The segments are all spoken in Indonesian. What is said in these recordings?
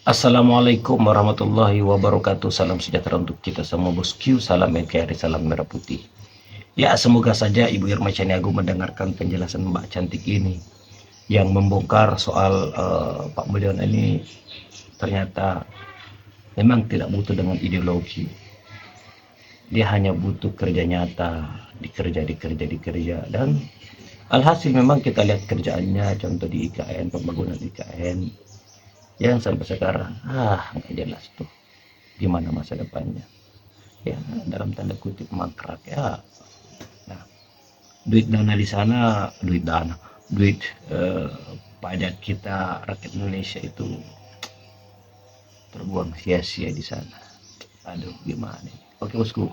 Assalamualaikum warahmatullahi wabarakatuh. Salam sejahtera untuk kita semua bosku. Salam NKRI, salam merah putih. Ya, semoga saja Ibu Irma Caniago mendengarkan penjelasan Mbak Cantik ini yang membongkar soal Pak Mulyono ini ternyata memang tidak butuh dengan ideologi. Dia hanya butuh kerja nyata, dikerja. Dan alhasil memang kita lihat kerjaannya, contoh di IKN, pembangunan IKN, yang sampai sekarang nggak jelas tuh gimana masa depannya, ya dalam tanda kutip mangkrak ya. Nah, duit dana di sana, duit pajak kita rakyat Indonesia itu terbuang sia-sia di sana. Aduh, gimana ini? Oke bosku,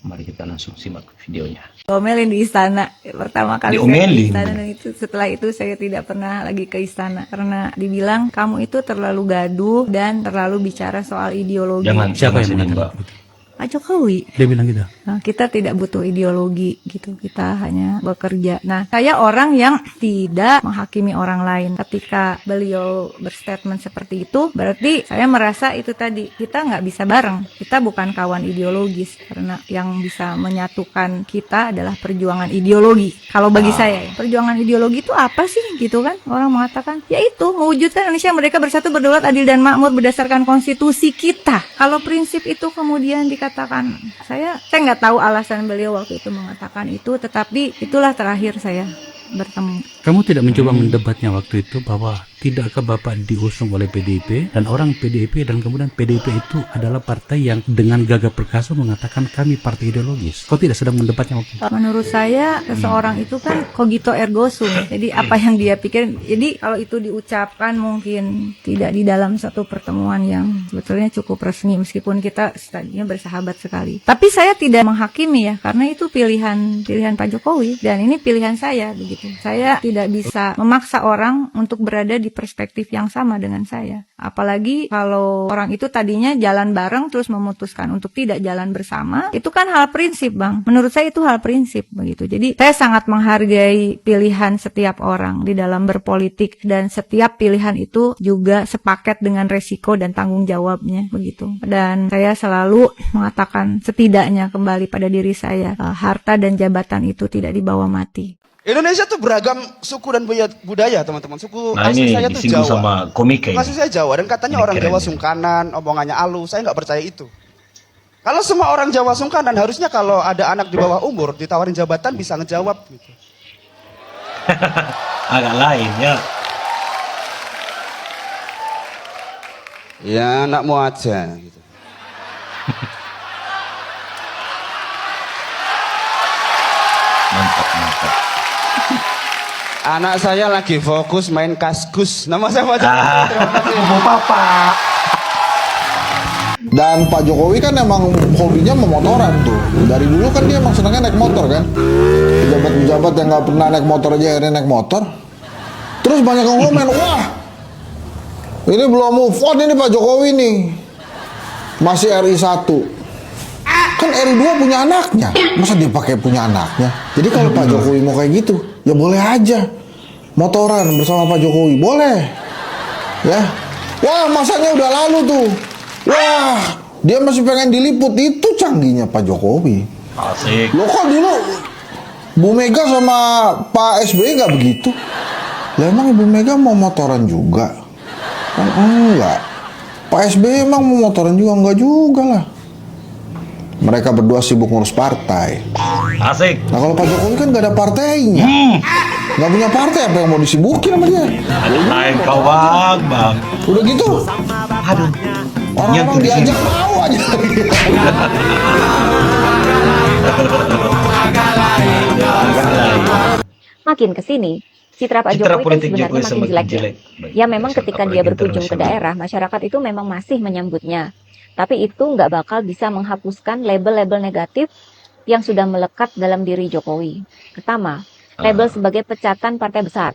mari kita langsung simak videonya. Diomelin di istana pertama kali saya ke Diomelin. istana, dan itu setelah itu saya tidak pernah lagi ke istana karena dibilang kamu itu terlalu gaduh dan terlalu bicara soal ideologi. Siapa yang mengatakan Mbak? begitu? Pak Jokowi. Dia bilang gitu. Nah, kita tidak butuh ideologi gitu, kita hanya bekerja. Nah, saya orang yang tidak menghakimi orang lain. Ketika beliau berstatement seperti itu, berarti saya merasa itu tadi, kita nggak bisa bareng. Kita bukan kawan ideologis, karena yang bisa menyatukan kita adalah perjuangan ideologi. Kalau bagi saya, ya, perjuangan ideologi itu apa sih gitu kan? Orang mengatakan, yaitu mewujudkan Indonesia yang merdeka, bersatu, berdaulat, adil dan makmur berdasarkan konstitusi kita. Kalau prinsip itu kemudian dikatakan, saya nggak tahu alasan beliau waktu itu mengatakan itu, tetapi itulah terakhir saya bertemu. Kamu tidak mencoba mendebatnya waktu itu bahwa tidakkah Bapak diusung oleh PDIP dan orang PDIP, dan kemudian PDIP itu adalah partai yang dengan gagah perkasa mengatakan kami partai ideologis. Kau tidak sedang mendebatnya waktu itu? Menurut saya seseorang itu kan cogito ergo sum. Jadi apa yang dia pikir. Jadi kalau itu diucapkan mungkin tidak di dalam satu pertemuan yang sebetulnya cukup resmi, meskipun kita tadinya bersahabat sekali. Tapi saya tidak menghakimi ya, karena itu pilihan Pak Jokowi dan ini pilihan saya begitu. Saya tidak bisa memaksa orang untuk berada di perspektif yang sama dengan saya. Apalagi kalau orang itu tadinya jalan bareng terus memutuskan untuk tidak jalan bersama, itu kan hal prinsip, Bang. Menurut saya itu hal prinsip begitu. Jadi saya sangat menghargai pilihan setiap orang di dalam berpolitik, dan setiap pilihan itu juga sepaket dengan resiko dan tanggung jawabnya begitu. Dan saya selalu mengatakan setidaknya kembali pada diri saya, harta dan jabatan itu tidak dibawa mati. Indonesia tuh beragam suku dan budaya, teman-teman. Suku Nah, asli ini saya tuh disinggung Jawa. sama komika ini. Asli saya Jawa, dan katanya Ini orang keren Jawa ini. sungkanan, omongannya halus. Saya nggak percaya itu. Kalau semua orang Jawa sungkanan, harusnya kalau ada anak di bawah umur ditawarin jabatan bisa ngejawab gitu. Agak lain ya. Ya anakmu aja gitu. Mantap. Anak saya lagi fokus main kaskus. Nama saya Pak Mau papa. Dan Pak Jokowi kan emang hobinya memotoran tuh. Dari dulu kan dia emang senangnya naik motor kan. Pejabat-pejabat yang nggak pernah naik motor aja akhirnya naik motor. Terus banyak yang komen, wah ini belum move on ini Pak Jokowi nih. Masih RI 1. Kan RI 2 punya anaknya. Masa dia pakai punya anaknya? Jadi kalau Pak Jokowi mau kayak gitu, ya boleh aja. Motoran bersama Pak Jokowi, boleh. Ya. Wah, masanya udah lalu tuh. Wah, dia masih pengen diliput. Itu canggihnya Pak Jokowi. Asik. Loh kok dulu Bu Mega sama Pak SBY nggak begitu? Lah emang Ibu Mega mau motoran juga? Kan enggak. Pak SBY emang mau motoran juga? Enggak juga lah. Mereka berdua sibuk ngurus partai. Asik. Nah kalau Pak Jokowi kan nggak ada partainya. Nggak punya partai, apa yang mau disibukin sama dia? Lain kau bang. Udah gitu, Aduh. orang-orang diajak mau aja. Makin ke sini, citra Pak Citra Jokowi kan politik sebenarnya Jokowi makin semakin jelek. jelek. Ya memang Baik, ketika apalagi dia berkunjung ke internasional. daerah, masyarakat itu memang masih menyambutnya. Tapi itu nggak bakal bisa menghapuskan label-label negatif yang sudah melekat dalam diri Jokowi. Pertama, label sebagai pecatan partai besar.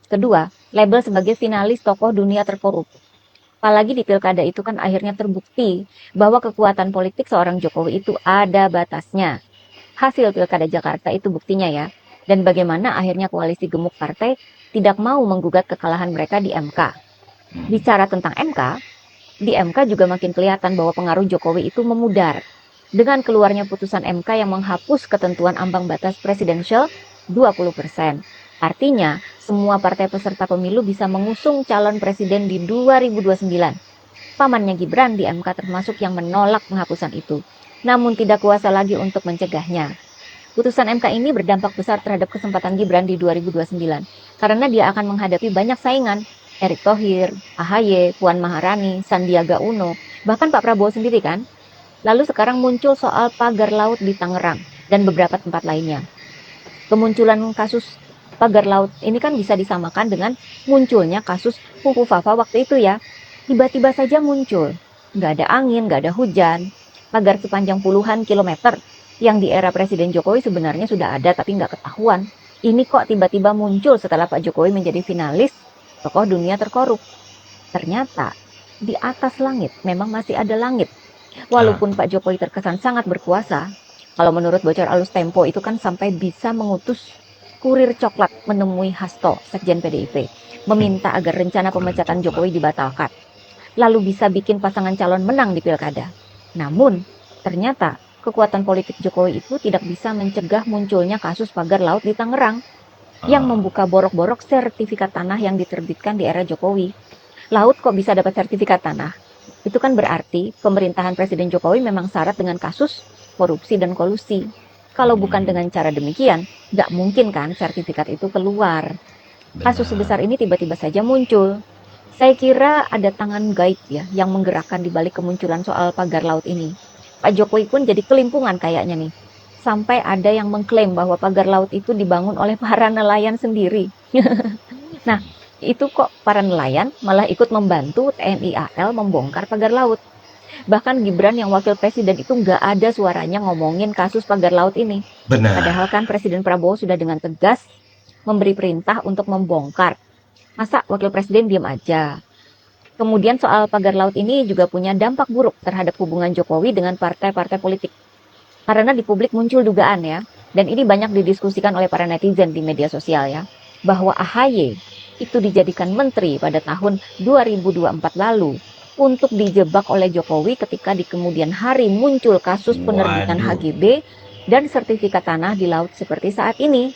Kedua, label sebagai finalis tokoh dunia terkorup. Apalagi di pilkada itu kan akhirnya terbukti bahwa kekuatan politik seorang Jokowi itu ada batasnya. Hasil pilkada Jakarta itu buktinya ya. Dan bagaimana akhirnya koalisi gemuk partai tidak mau menggugat kekalahan mereka di MK. Bicara tentang MK, di MK juga makin kelihatan bahwa pengaruh Jokowi itu memudar. Dengan keluarnya putusan MK yang menghapus ketentuan ambang batas presidensial 20%. Artinya, semua partai peserta pemilu bisa mengusung calon presiden di 2029. Pamannya Gibran di MK termasuk yang menolak penghapusan itu, namun tidak kuasa lagi untuk mencegahnya. Putusan MK ini berdampak besar terhadap kesempatan Gibran di 2029, karena dia akan menghadapi banyak saingan, Erick Thohir, AHY, Puan Maharani, Sandiaga Uno, bahkan Pak Prabowo sendiri kan. Lalu sekarang muncul soal pagar laut di Tangerang dan beberapa tempat lainnya. Kemunculan kasus pagar laut ini kan bisa disamakan dengan munculnya kasus Fufu Fafa waktu itu ya. Tiba-tiba saja muncul, nggak ada angin, nggak ada hujan, pagar sepanjang puluhan kilometer yang di era Presiden Jokowi sebenarnya sudah ada tapi nggak ketahuan. Ini kok tiba-tiba muncul setelah Pak Jokowi menjadi finalis tokoh dunia terkorup. Ternyata di atas langit memang masih ada langit. Walaupun Pak Jokowi terkesan sangat berkuasa, kalau menurut bocor alus Tempo itu kan sampai bisa mengutus kurir coklat menemui Hasto, Sekjen PDIP, meminta agar rencana pemecatan Jokowi dibatalkan. Lalu bisa bikin pasangan calon menang di pilkada. Namun, ternyata kekuatan politik Jokowi itu tidak bisa mencegah munculnya kasus pagar laut di Tangerang yang membuka borok-borok sertifikat tanah yang diterbitkan di era Jokowi. Laut kok bisa dapat sertifikat tanah? Itu kan berarti pemerintahan Presiden Jokowi memang syarat dengan kasus korupsi dan kolusi. Kalau bukan dengan cara demikian, nggak mungkin kan sertifikat itu keluar. Kasus sebesar ini tiba-tiba saja muncul. Saya kira ada tangan gaib ya yang menggerakkan di balik kemunculan soal pagar laut ini. Pak Jokowi pun jadi kelimpungan kayaknya nih. Sampai ada yang mengklaim bahwa pagar laut itu dibangun oleh para nelayan sendiri. Nah, itu kok para nelayan malah ikut membantu TNI AL membongkar pagar laut. Bahkan Gibran yang wakil presiden itu nggak ada suaranya ngomongin kasus pagar laut ini. Benar. Padahal kan Presiden Prabowo sudah dengan tegas memberi perintah untuk membongkar. Masa wakil presiden diam aja? Kemudian soal pagar laut ini juga punya dampak buruk terhadap hubungan Jokowi dengan partai-partai politik. Karena di publik muncul dugaan ya, dan ini banyak didiskusikan oleh para netizen di media sosial ya, bahwa AHY itu dijadikan menteri pada tahun 2024 lalu untuk dijebak oleh Jokowi ketika di kemudian hari muncul kasus penerbitan HGB dan sertifikat tanah di laut seperti saat ini.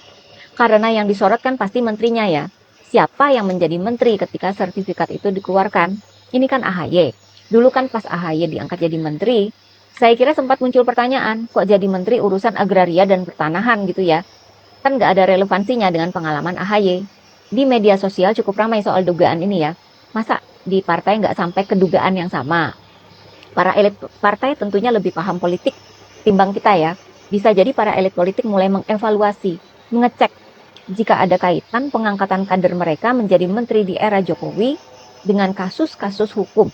Karena yang disorot kan pasti menterinya ya. Siapa yang menjadi menteri ketika sertifikat itu dikeluarkan? Ini kan AHY. Dulu kan pas AHY diangkat jadi menteri, saya kira sempat muncul pertanyaan, kok jadi menteri urusan agraria dan pertanahan gitu ya? Kan nggak ada relevansinya dengan pengalaman AHY. Di media sosial cukup ramai soal dugaan ini ya. Masa di partai nggak sampai ke dugaan yang sama? Para elit partai tentunya lebih paham politik timbang kita ya. Bisa jadi para elit politik mulai mengevaluasi, mengecek jika ada kaitan pengangkatan kader mereka menjadi menteri di era Jokowi dengan kasus-kasus hukum.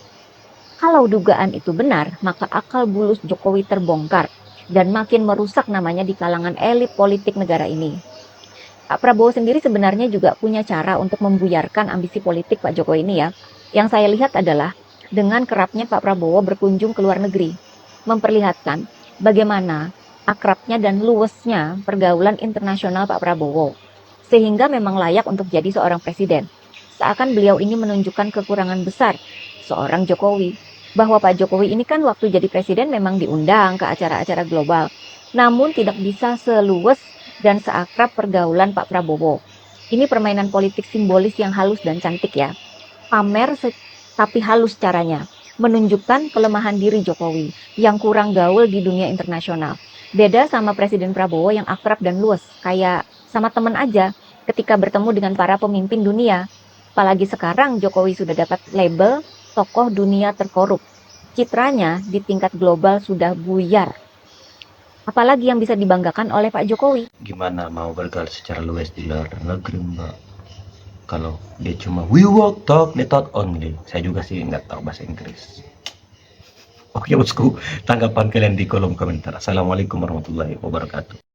Kalau dugaan itu benar, maka akal bulus Jokowi terbongkar dan makin merusak namanya di kalangan elit politik negara ini. Pak Prabowo sendiri sebenarnya juga punya cara untuk membuyarkan ambisi politik Pak Jokowi ini ya. Yang saya lihat adalah dengan kerapnya Pak Prabowo berkunjung ke luar negeri, memperlihatkan bagaimana akrabnya dan luwesnya pergaulan internasional Pak Prabowo. Sehingga memang layak untuk jadi seorang presiden. Seakan beliau ini menunjukkan kekurangan besar seorang Jokowi. Bahwa Pak Jokowi ini kan waktu jadi presiden memang diundang ke acara-acara global. Namun tidak bisa seluwes dan seakrab pergaulan Pak Prabowo. Ini permainan politik simbolis yang halus dan cantik ya. Pamer tapi halus caranya. Menunjukkan kelemahan diri Jokowi yang kurang gaul di dunia internasional. Beda sama Presiden Prabowo yang akrab dan luwes, kayak sama teman aja ketika bertemu dengan para pemimpin dunia. Apalagi sekarang Jokowi sudah dapat label tokoh dunia terkorup. Citranya di tingkat global sudah buyar. Apalagi yang bisa dibanggakan oleh Pak Jokowi. Gimana mau bergaul secara luas di luar negeri mbak? Kalau dia cuma we walk talk, they talk only. Saya juga sih nggak tahu bahasa Inggris. Oke bosku, tanggapan kalian di kolom komentar. Assalamualaikum warahmatullahi wabarakatuh.